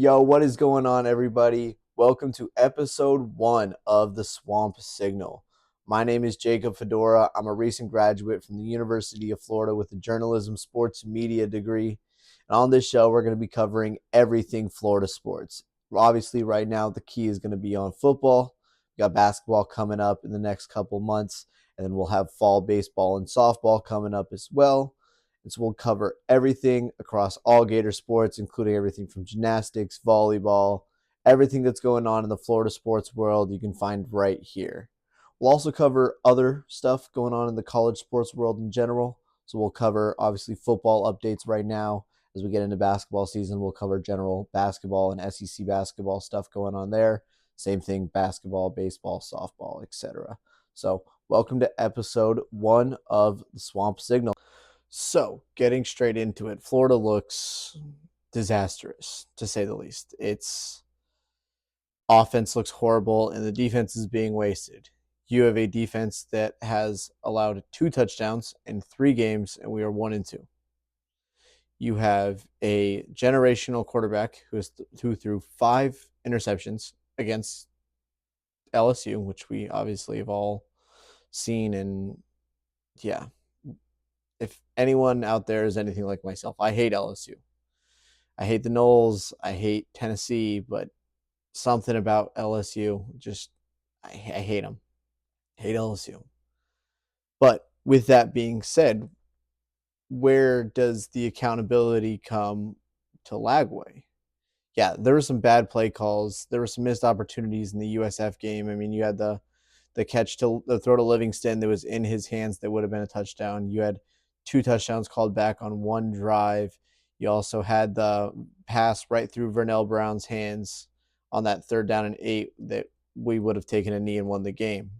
Yo, what is going on, everybody? Welcome to episode 1 of the Swamp Signal. My name is Jacob Fedora. I'm a recent graduate from the University of Florida with a journalism sports media degree. And on this show, we're going to be covering everything Florida sports. Obviously, right now, the key is going to be on football. We got basketball coming up in the next couple months, and then we'll have fall baseball and softball coming up as well. And so we'll cover everything across all Gator sports, including everything from gymnastics, volleyball, everything that's going on in the Florida sports world you can find right here. We'll also cover other stuff going on in the college sports world in general. So we'll cover, obviously, football updates right now. As we get into basketball season, we'll cover general basketball and SEC basketball stuff going on there. Same thing, basketball, baseball, softball, etc. So welcome to episode 1 of the Swamp Signal. So, getting straight into it, Florida looks disastrous, to say the least. Its offense looks horrible, and the defense is being wasted. You have a defense that has allowed 2 touchdowns in 3 games, and we are 1-2. You have a generational quarterback who threw 5 interceptions against LSU, which we obviously have all seen, and yeah. If anyone out there is anything like myself, I hate LSU. I hate the Noles. I hate Tennessee, but something about LSU, I hate them. I hate LSU. But with that being said, where does the accountability come to Lagway? Yeah, there were some bad play calls. There were some missed opportunities in the USF game. I mean, you had the throw to Livingston that was in his hands that would have been a touchdown. You had 2 touchdowns called back on 1 drive. You also had the pass right through Vernell Brown's hands on that 3rd down and 8 that we would have taken a knee and won the game.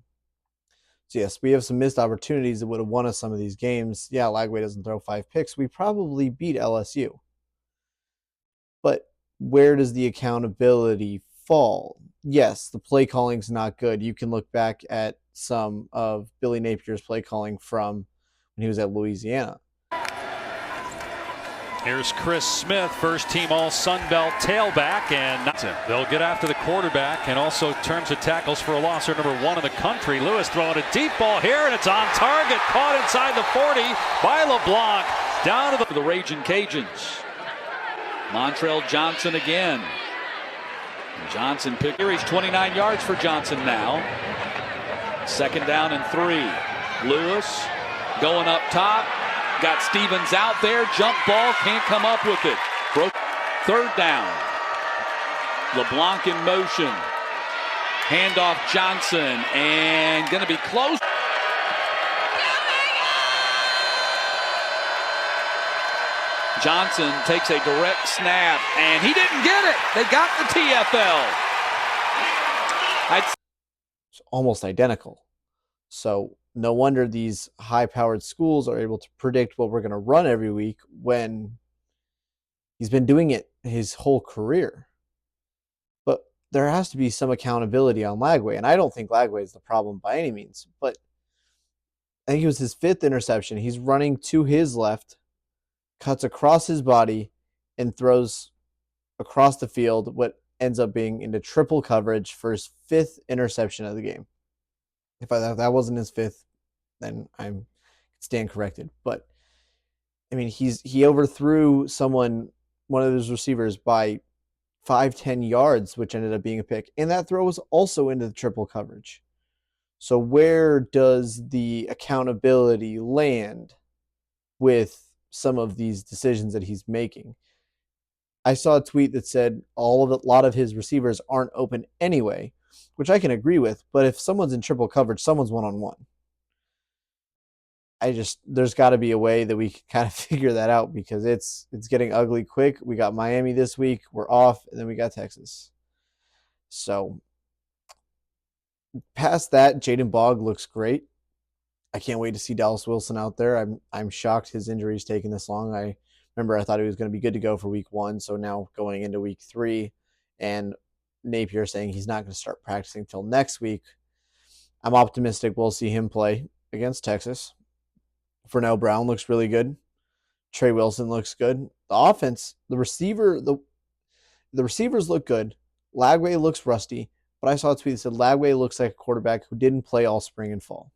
So yes, we have some missed opportunities that would have won us some of these games. Yeah, Lagway doesn't throw 5 picks. We probably beat LSU. But where does the accountability fall? Yes, the play calling's not good. You can look back at some of Billy Napier's play calling from when he was at Louisiana. Here's Chris Smith, first team all Sun Belt tailback, and they'll get after the quarterback and also terms of tackles for a loss. They're number 1 in the country. Lewis throwing a deep ball here, and it's on target, caught inside the 40 by LeBlanc, down to the Raging Cajuns. Montrell Johnson again. Johnson picked here. He's 29 yards for Johnson now. 2nd down and 3. Lewis going up top. Got Stevens out there. Jump ball. Can't come up with it. Broke. 3rd down. LeBlanc in motion. Handoff Johnson. And going to be close. Johnson takes a direct snap, and he didn't get it. They got the TFL. It's almost identical. So no wonder these high-powered schools are able to predict what we're going to run every week when he's been doing it his whole career. But there has to be some accountability on Lagway, and I don't think Lagway is the problem by any means. But I think it was his 5th interception. He's running to his left, cuts across his body, and throws across the field what ends up being into triple coverage for his 5th interception of the game. If that wasn't his 5th, then I stand corrected. But I mean, he overthrew one of his receivers, by 5-10 yards, which ended up being a pick. And that throw was also into the triple coverage. So where does the accountability land with some of these decisions that he's making? I saw a tweet that said a lot of his receivers aren't open anyway, which I can agree with. But if someone's in triple coverage, someone's one-on-one. There's got to be a way that we can kind of figure that out, because it's getting ugly quick. We got Miami this week. We're off, and then we got Texas. So past that, Jaden Bogg looks great. I can't wait to see Dallas Wilson out there. I'm shocked his injury's taken this long. I thought he was going to be good to go for week 1. So now going into week 3, and Napier saying he's not going to start practicing until next week. I'm optimistic we'll see him play against Texas. Vernell Brown looks really good. Trey Wilson looks good. The offense, the receiver, The receivers look good. Lagway looks rusty, but I saw a tweet that said Lagway looks like a quarterback who didn't play all spring and fall.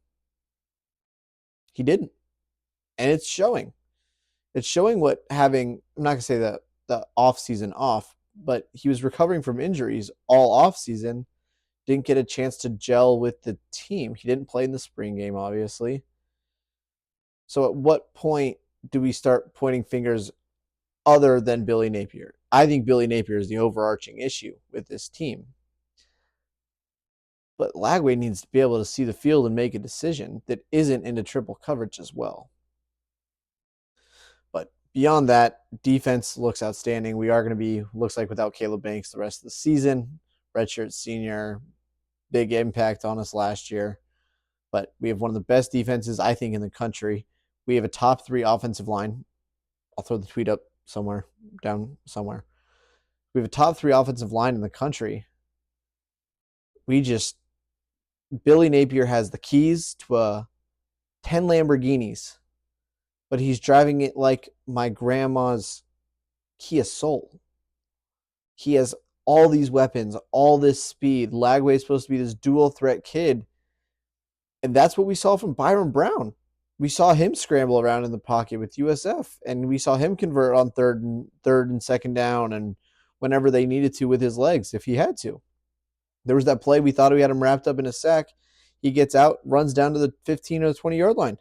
He didn't, and it's showing. It's showing what having. I'm not gonna say the off season off, but he was recovering from injuries all off season. Didn't get a chance to gel with the team. He didn't play in the spring game, obviously. So at what point do we start pointing fingers other than Billy Napier? I think Billy Napier is the overarching issue with this team. But Lagway needs to be able to see the field and make a decision that isn't into triple coverage as well. But beyond that, defense looks outstanding. We are going to be, looks like, without Caleb Banks the rest of the season. Redshirt senior, big impact on us last year. But we have one of the best defenses, I think, in the country. We have a top 3 offensive line. I'll throw the tweet up somewhere, down somewhere. We have a top 3 offensive line in the country. Billy Napier has the keys to 10 Lamborghinis, but he's driving it like my grandma's Kia Soul. He has all these weapons, all this speed. Lagway is supposed to be this dual threat kid, and that's what we saw from Byron Brown. We saw him scramble around in the pocket with USF, and we saw him convert on third and second down, and whenever they needed to with his legs, if he had to. There was that play we thought we had him wrapped up in a sack. He gets out, runs down to the 15 or the 20-yard line.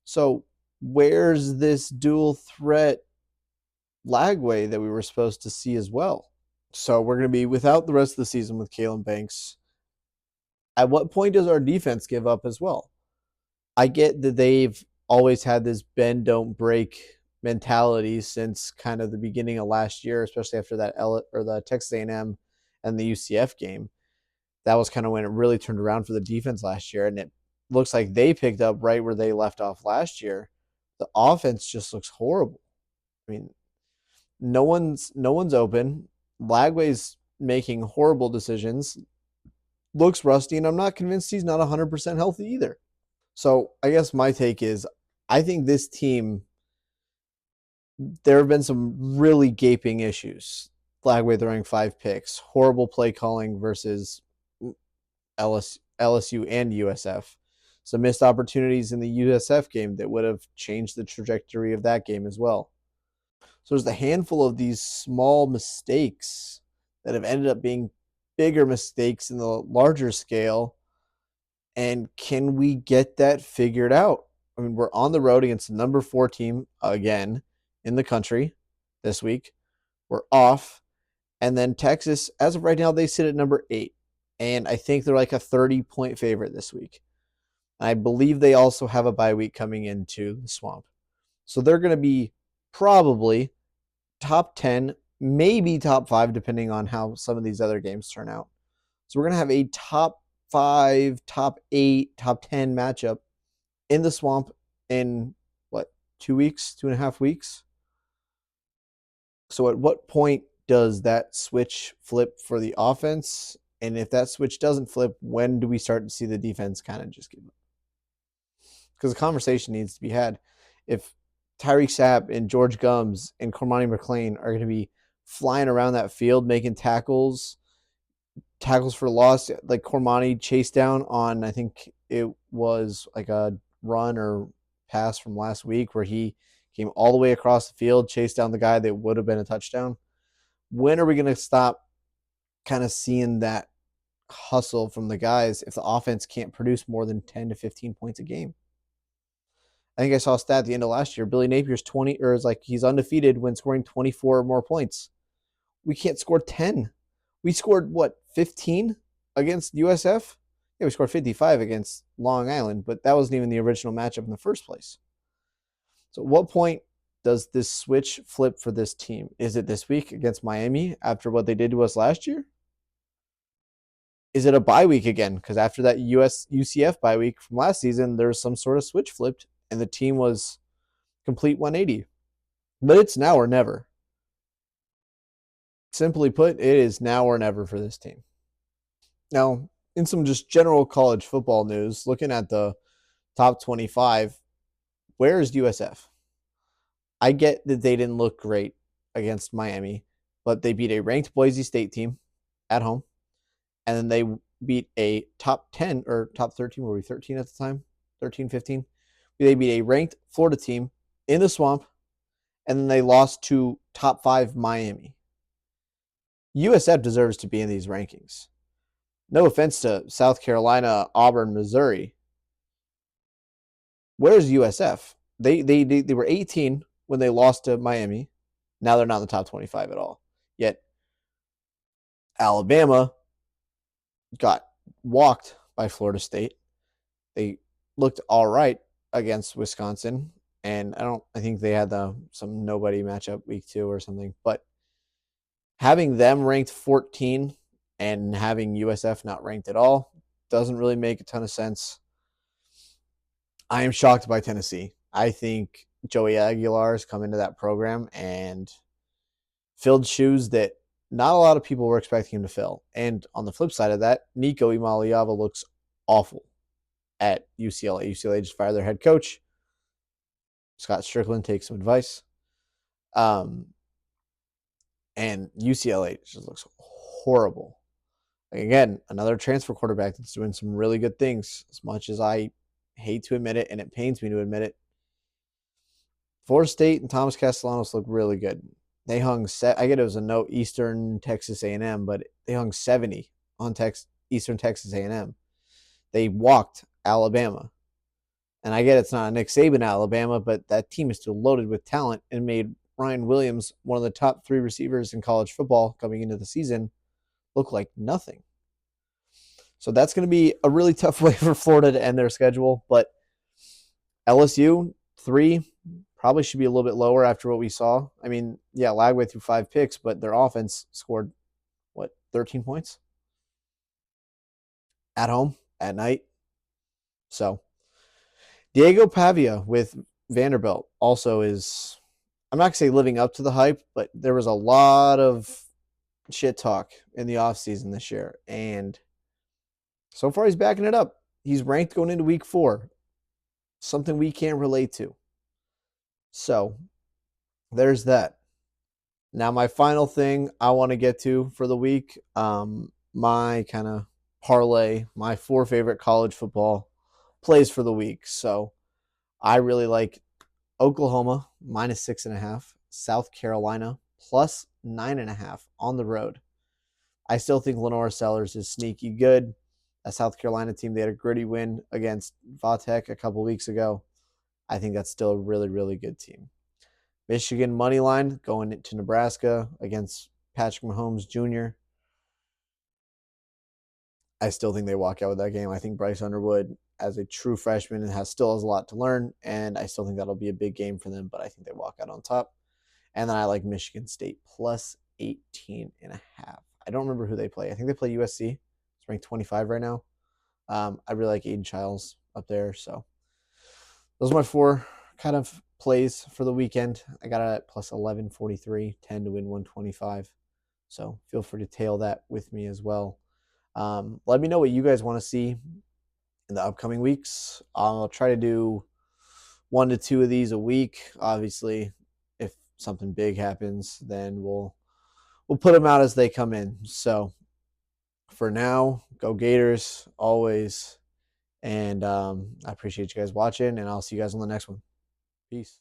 So where's this dual threat Lagway that we were supposed to see as well? So we're going to be without the rest of the season with Kalen Banks. At what point does our defense give up as well? I get that they've always had this bend, don't break mentality since kind of the beginning of last year, especially after that the Texas A&M and the UCF game. That was kind of when it really turned around for the defense last year, and it looks like they picked up right where they left off last year. The offense just looks horrible. I mean, no one's open. Lagway's making horrible decisions. Looks rusty, and I'm not convinced he's not 100% healthy either. So I guess my take is I think this team, there have been some really gaping issues. Lagway throwing 5 picks, horrible play calling versus LSU and USF. Some missed opportunities in the USF game that would have changed the trajectory of that game as well. So there's a handful of these small mistakes that have ended up being bigger mistakes in the larger scale. And can we get that figured out? I mean, we're on the road against the number 4 team again in the country this week. We're off. And then Texas, as of right now, they sit at number 8. And I think they're like a 30-point favorite this week. I believe they also have a bye week coming into the Swamp. So they're going to be probably top 10, maybe top 5, depending on how some of these other games turn out. So we're going to have a top 5, top 8, top 10 matchup in the Swamp in, 2 weeks, 2.5 weeks? So at what point does that switch flip for the offense? And if that switch doesn't flip, when do we start to see the defense kind of just give up? Because the conversation needs to be had. If Tyreek Sapp and George Gums and Cormani McClain are going to be flying around that field making tackles for loss, like Cormani chased down on, I think it was like a run or pass from last week where he came all the way across the field, chased down the guy that would have been a touchdown. When are we going to stop kind of seeing that hustle from the guys if the offense can't produce more than 10 to 15 points a game? I think I saw a stat at the end of last year. Billy Napier's 20, or is like he's undefeated when scoring 24 or more points. We can't score 10. We scored 15 against USF? Yeah, we scored 55 against Long Island, but that wasn't even the original matchup in the first place. So at what point does this switch flip for this team? Is it this week against Miami after what they did to us last year? Is it a bye week again? Because after that UCF bye week from last season, there's some sort of switch flipped and the team was complete 180. But it's now or never. Simply put, it is now or never for this team. Now, in some just general college football news, looking at the top 25, where is USF? I get that they didn't look great against Miami. but they beat a ranked Boise State team at home, and then they beat a top 10 or top 13, were we 13 at the time? 13, 15. They beat a ranked Florida team in the swamp, and then they lost to top 5 Miami. USF deserves to be in these rankings. No offense to South Carolina, Auburn, Missouri. Where's USF? They were 18 when they lost to Miami. Now they're not in the top 25 at all. Yet Alabama got walked by Florida State. They looked all right against Wisconsin, and I think they had some nobody matchup week 2 or something. But having them ranked 14 and having USF not ranked at all doesn't really make a ton of sense. I am shocked by Tennessee. I think Joey Aguilar has come into that program and filled shoes that not a lot of people were expecting him to fill. And on the flip side of that, Nico Imaliava looks awful at UCLA. UCLA just fired their head coach. Scott Strickland takes some advice. And UCLA just looks horrible. Again, another transfer quarterback that's doing some really good things, as much as I hate to admit it, and it pains me to admit it. Florida State and Thomas Castellanos look really good. They hung I get it was a no Eastern Texas A&M, but they hung 70 on Eastern Texas A&M. They walked Alabama. And I get it's not a Nick Saban Alabama, but that team is still loaded with talent and made Ryan Williams, one of the top 3 receivers in college football coming into the season, look like nothing. So that's going to be a really tough way for Florida to end their schedule. But LSU, 3, probably should be a little bit lower after what we saw. I mean, yeah, Lagway threw 5 picks, but their offense scored, 13 points? At home, at night. So Diego Pavia with Vanderbilt also is, I'm not going to say living up to the hype, but there was a lot of shit talk in the offseason this year. And so far, he's backing it up. He's ranked going into week 4, something we can't relate to. So there's that. Now, my final thing I want to get to for the week, my kind of parlay, my 4 favorite college football plays for the week. So I really like Oklahoma -6.5, South Carolina +9.5 on the road. I still think Lenore Sellers is sneaky good. A South Carolina team, they had a gritty win against Vatech a couple weeks ago. I think that's still a really, really good team. Michigan money line going to Nebraska against Patrick Mahomes Jr. I still think they walk out with that game. I think Bryce Underwood, as a true freshman, still has a lot to learn, and I still think that'll be a big game for them, but I think they walk out on top. And then I like Michigan State +18.5. I don't remember who they play. I think they play USC. It's ranked 25 right now. I really like Aiden Childs up there. So those are my 4 kind of plays for the weekend. I got it at +1143, 10 to win 125. So feel free to tail that with me as well. Let me know what you guys want to see in the upcoming weeks. I'll try to do 1 to 2 of these a week. Obviously, if something big happens, then we'll put them out as they come in. So for now, go Gators always. And I appreciate you guys watching, and I'll see you guys on the next one. Peace.